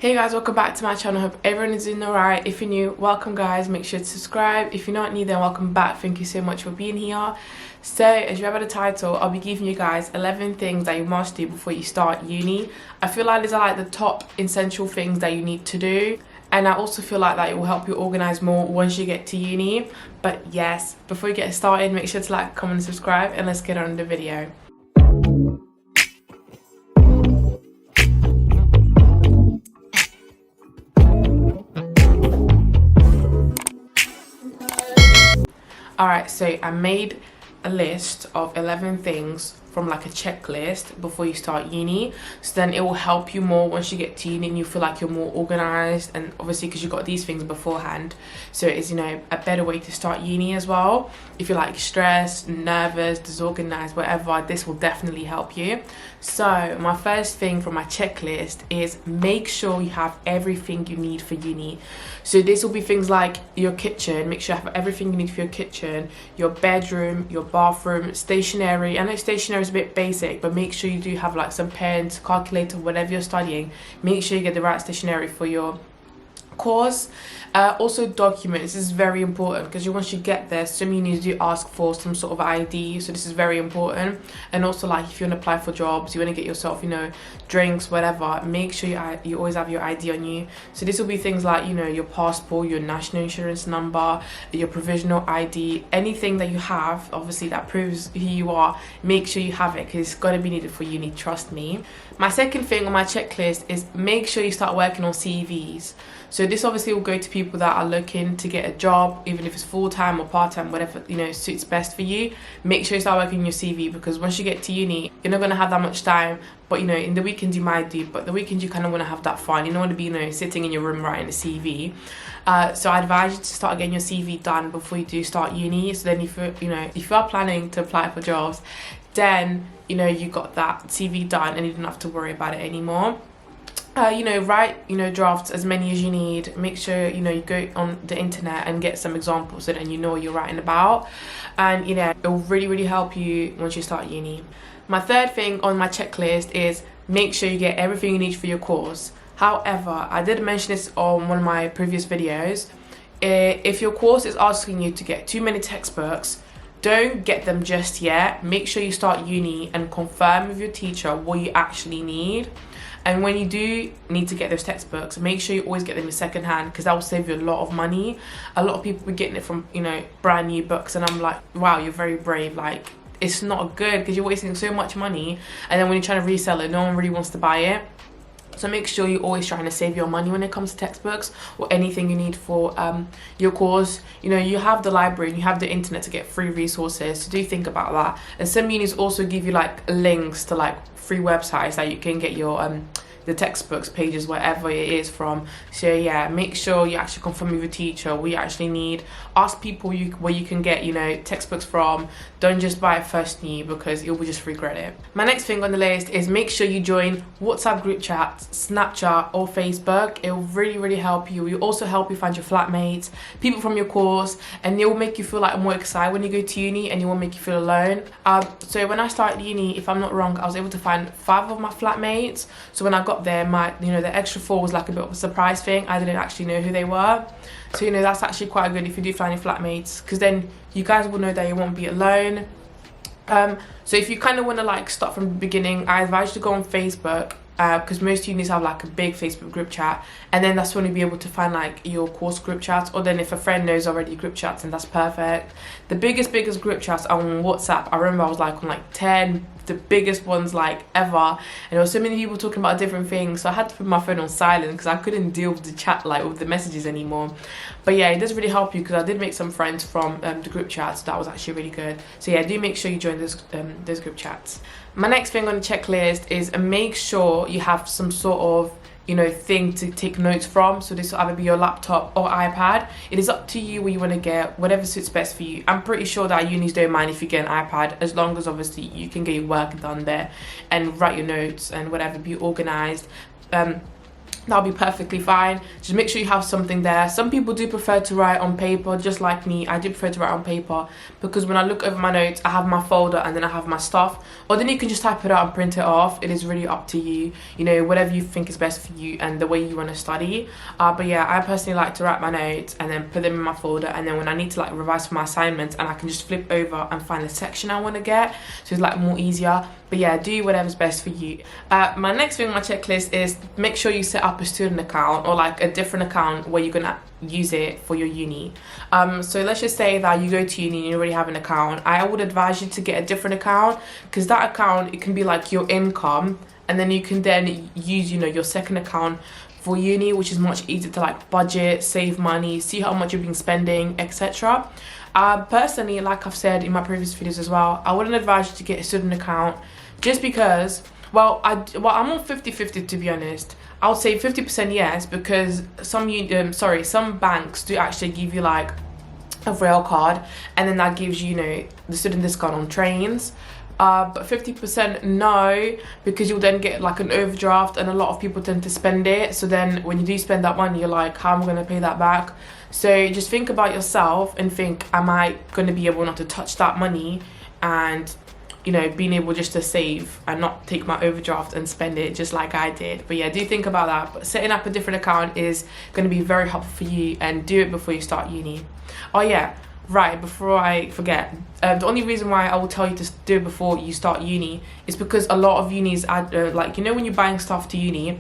Hey guys, welcome back to my channel. Hope everyone is doing alright. If you're new, welcome guys, make sure to subscribe. If you're not new, then welcome back. Thank you so much for being here. So as you have the title, I'll be giving you guys 11 things that you must do before you start uni. I feel like these are like the top essential things that you need to do, and I also feel like that it will help you organize more once you get to uni. But yes, before you get started, make sure to like, comment and subscribe, and let's get on with the video. Alright, so I made a list of 11 things from like a checklist before you start uni, so then it will help you more once you get to uni and you feel like you're more organized, and obviously because you got these things beforehand, so it is, you know, a better way to start uni as well. If you're like stressed, nervous, disorganized, whatever, this will definitely help you. So my first thing from my checklist is make sure you have everything you need for uni. So this will be things like your kitchen. Make sure you have everything you need for your kitchen, your bedroom, your bathroom, stationery. I know stationery is a bit basic, but make sure you do have like some pens, calculator, whatever you're studying. Make sure you get the right stationery for your course. Also documents. This is very important because once you get there, some unis do ask for some sort of ID, so this is very important. And also, like, if you want to apply for jobs, you want to get yourself, you know, drinks, whatever, make sure you always have your ID on you. So this will be things like, you know, your passport, your national insurance number, your provisional ID, anything that you have obviously that proves who you are. Make sure you have it because it's got to be needed for uni, trust me. My second thing on my checklist is make sure you start working on CVs. So this obviously will go to people that are looking to get a job, even if it's full-time or part-time, whatever, you know, suits best for you. Make sure you start working on your CV, because once you get to uni, you're not going to have that much time. But, you know, in the weekends you might do, but the weekends you kind of want to have that fun. You don't want to be, you know, sitting in your room writing a CV. So I advise you to start getting your CV done before you do start uni. So then if you are planning to apply for jobs, then, you know, you got that CV done and you don't have to worry about it anymore. Write, drafts as many as you need. Make sure, you go on the internet and get some examples so then you know what you're writing about. And, it will really, really help you once you start uni. My third thing on my checklist is make sure you get everything you need for your course. However, I did mention this on one of my previous videos. If your course is asking you to get too many textbooks, don't get them just yet. Make sure you start uni and confirm with your teacher what you actually need. And when you do need to get those textbooks, make sure you always get them in second hand, because that will save you a lot of money. A lot of people are getting it from, brand new books, and I'm like, wow, you're very brave. Like, it's not good because you're wasting so much money, and then when you're trying to resell it, no one really wants to buy it. So make sure you're always trying to save your money when it comes to textbooks or anything you need for your course. You have the library and you have the internet to get free resources, so do think about that. And some unis also give you like links to like free websites that you can get your the textbooks pages, wherever it is from. So yeah, make sure you actually confirm with your teacher what you actually need. Ask people where you can get textbooks from. Don't just buy it first new, because you will just regret it. My next thing on the list is make sure you join WhatsApp group chats, Snapchat or Facebook. It will really, really help you. It will also help you find your flatmates, people from your course, and it will make you feel like more excited when you go to uni, and it won't make you feel alone. So when I started uni, if I'm not wrong, I was able to find 5 of my flatmates. So when I got there, the extra 4 was like a bit of a surprise thing. I didn't actually know who they were. So that's actually quite good if you do find your flatmates, because then you guys will know that you won't be alone. So if you kind of want to like start from the beginning, I advise you to go on Facebook, because most unis have like a big Facebook group chat, and then that's when you'll be able to find like your course group chats, or then if a friend knows already group chats, and that's perfect. The biggest group chats are on WhatsApp. I remember I was like on like 10, the biggest ones like ever, and there were so many people talking about different things, so I had to put my phone on silent because I couldn't deal with the chat, like with the messages anymore. But yeah, it does really help you, because I did make some friends from the group chats. That was actually really good. So yeah, do make sure you join those group chats. My next thing on the checklist is make sure you have some sort of thing to take notes from. So this will either be your laptop or iPad. It is up to you what you want to get, whatever suits best for you. I'm pretty sure that unis don't mind if you get an iPad, as long as obviously you can get your work done there and write your notes and whatever, be organized. that'll be perfectly fine. Just make sure you have something there. Some people do prefer to write on paper, just like me. I do prefer to write on paper because when I look over my notes, I have my folder and then I have my stuff. Or then you can just type it out and print it off. It is really up to you, you know, whatever you think is best for you and the way you want to study. But yeah, I personally like to write my notes and then put them in my folder, and then when I need to like revise for my assignments, and I can just flip over and find the section I want to get, so it's like more easier. But yeah, do whatever's best for you. My next thing on my checklist is make sure you set up a student account or like a different account where you're gonna use it for your uni. So let's just say that you go to uni and you already have an account. I would advise you to get a different account, because that account, it can be like your income, and then you can then use, you know, your second account for uni, which is much easier to like budget, save money, see how much you've been spending, etc. Personally, like I've said in my previous videos as well, I wouldn't advise you to get a student account, just because, well, I'm on 50-50 to be honest. I would say 50% yes, because some banks do actually give you like a rail card, and then that gives you, you know, the student discount on trains. But 50% no, because you'll then get like an overdraft, and a lot of people tend to spend it. So then when you do spend that money, you're like, how am I going to pay that back? So just think about yourself and think, am I going to be able not to touch that money, and, you know, being able just to save and not take my overdraft and spend it just like I did. But yeah, do think about that. But setting up a different account is going to be very helpful for you, and do it before you start uni. Oh yeah, right, before I forget, the only reason why I will tell you to do it before you start uni is because a lot of unis, like, you know, when you're buying stuff to uni,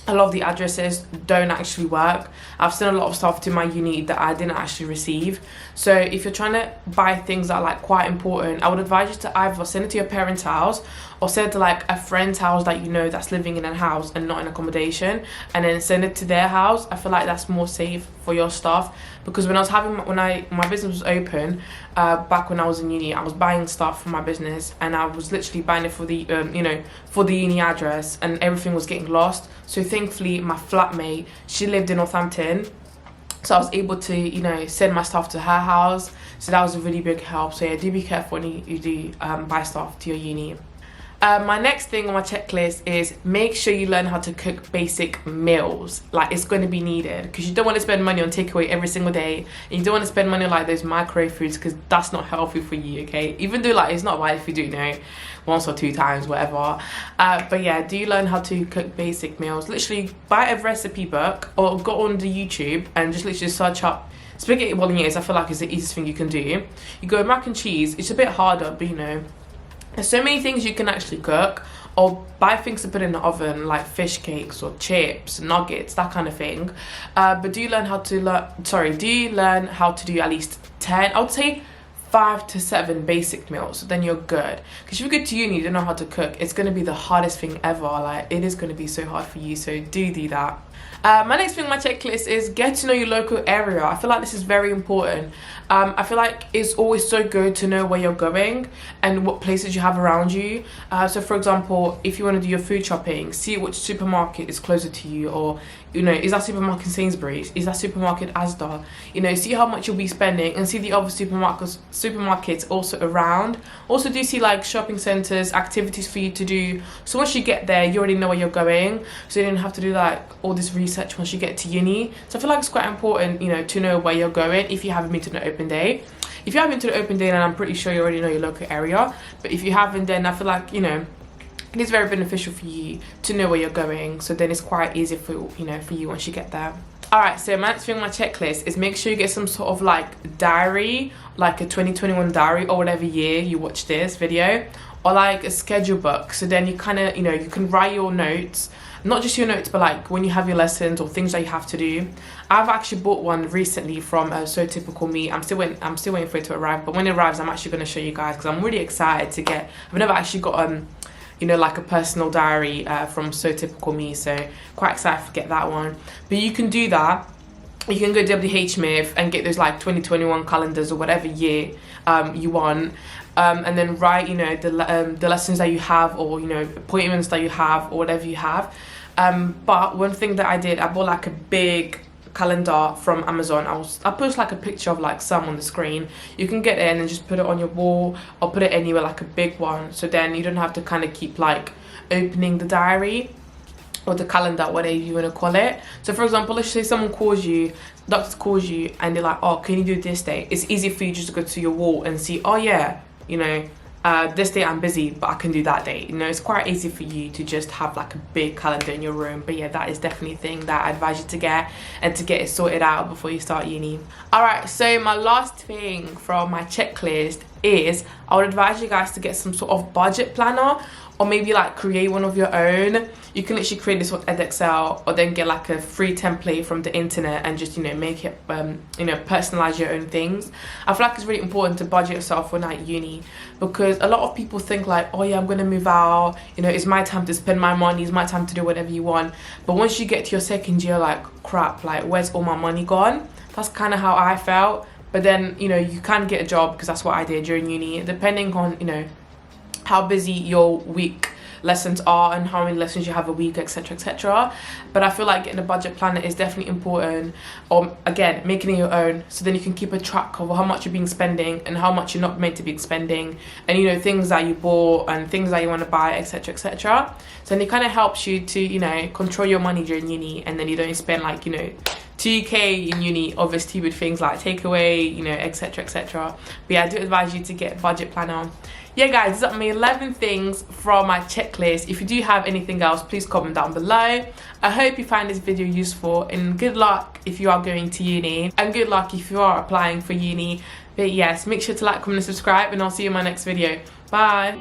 a lot of the addresses don't actually work. I've sent a lot of stuff to my uni that I didn't actually receive. So if you're trying to buy things that are like quite important, I would advise you to either send it to your parents' house or send it to like a friend's house that you know that's living in a house and not in accommodation, and then send it to their house. I feel like that's more safe for your stuff, because when I was my business was open, back when I was in uni, I was buying stuff for my business, and I was literally buying it for the for the uni address, and everything was getting lost. So thankfully my flatmate, she lived in Northampton, so I was able to, you know, send my stuff to her house. So that was a really big help. So yeah, do be careful when you do buy stuff to your uni. My next thing on my checklist is make sure you learn how to cook basic meals. Like, it's going to be needed, because you don't want to spend money on takeaway every single day, and you don't want to spend money on like those microwave foods, because that's not healthy for you, okay? Even though like it's not bad if you do, you know, once or two times, whatever. But yeah, do learn how to cook basic meals. Literally buy a recipe book or go on the YouTube and just literally search up spaghetti bolognese. I feel like it's the easiest thing you can do. You go mac and cheese, it's a bit harder, but you know, there's so many things you can actually cook, or buy things to put in the oven, like fish cakes or chips, nuggets, that kind of thing. But do learn how to do at least 10, I would say 5 to 7 basic meals, then you're good. Because if you go to uni, you don't know how to cook, it's going to be the hardest thing ever. Like, it is going to be so hard for you, so do that. My next thing on my checklist is get to know your local area. I feel like this is very important. I feel like it's always so good to know where you're going and what places you have around you. So for example, if you want to do your food shopping, see which supermarket is closer to you, or, you know, is that supermarket Sainsbury's? Is that supermarket Asda? You know, see how much you'll be spending, and see the other supermarkets also around. Also do see like shopping centres, activities for you to do. So once you get there, you already know where you're going, so you don't have to do like all this research once you get to uni. So I feel like it's quite important, you know, to know where you're going if you haven't been to the open day. If you haven't been to the open day, then I'm pretty sure you already know your local area. But if you haven't, then I feel like, you know, it is very beneficial for you to know where you're going, so then it's quite easy for you once you get there. Alright, so my next thing on my checklist is make sure you get some sort of like diary, like a 2021 diary, or whatever year you watch this video, or like a schedule book. So then you kind of, you know, you can write your notes, not just your notes, but like when you have your lessons or things that you have to do. I've actually bought one recently from So Typical Me. I'm still waiting for it to arrive, but when it arrives, I'm actually going to show you guys, because I'm really excited to get. I've never actually got you know, like a personal diary from So Typical Me, so quite excited to get that one. But you can do that. You can go to WH Smith and get those like 2021 calendars or whatever year you want, and then write, you know, the lessons that you have, or, you know, appointments that you have, or whatever you have. But one thing that I did, I bought like a big calendar from Amazon. I put like a picture of like some on the screen. You can get it and then just put it on your wall, or put it anywhere, like a big one, so then you don't have to kind of keep like opening the diary. or the calendar, whatever you want to call it. So for example, let's say someone calls you, doctor calls you, and they're like, oh, can you do this day? It's easy for you just to go to your wall and see, oh yeah, you know, this day I'm busy, but I can do that day. You know, it's quite easy for you to just have like a big calendar in your room. But yeah, that is definitely a thing that I advise you to get, and to get it sorted out before you start uni. All right, so my last thing from my checklist is I would advise you guys to get some sort of budget planner, or maybe like create one of your own. You can literally create this with Edexcel, or then get like a free template from the internet and just, you know, make it, you know, personalize your own things. I feel like it's really important to budget yourself when at uni, because a lot of people think like, oh yeah, I'm gonna move out, you know, it's my time to spend my money, it's my time to do whatever you want. But once you get to your second year, like, crap, like, where's all my money gone? That's kind of how I felt. But then, you know, you can get a job, because that's what I did during uni, depending on, you know, how busy your week lessons are and how many lessons you have a week, etc, etc. But I feel like getting a budget planner is definitely important, or again, making it your own, so then you can keep a track of how much you're being spending and how much you're not meant to be spending, and, you know, things that you bought and things that you want to buy, etc, etc. So then it kind of helps you to, you know, control your money during uni, and then you don't spend like, you know, 2k in uni over stupid things like takeaway, you know, etc, etc. But yeah, I do advise you to get a budget planner. Yeah guys, these are my 11 things from my checklist. If you do have anything else, please comment down below. I hope you find this video useful, and good luck if you are going to uni, and good luck if you are applying for uni. But yes, make sure to like, comment and subscribe, and I'll see you in my next video. Bye.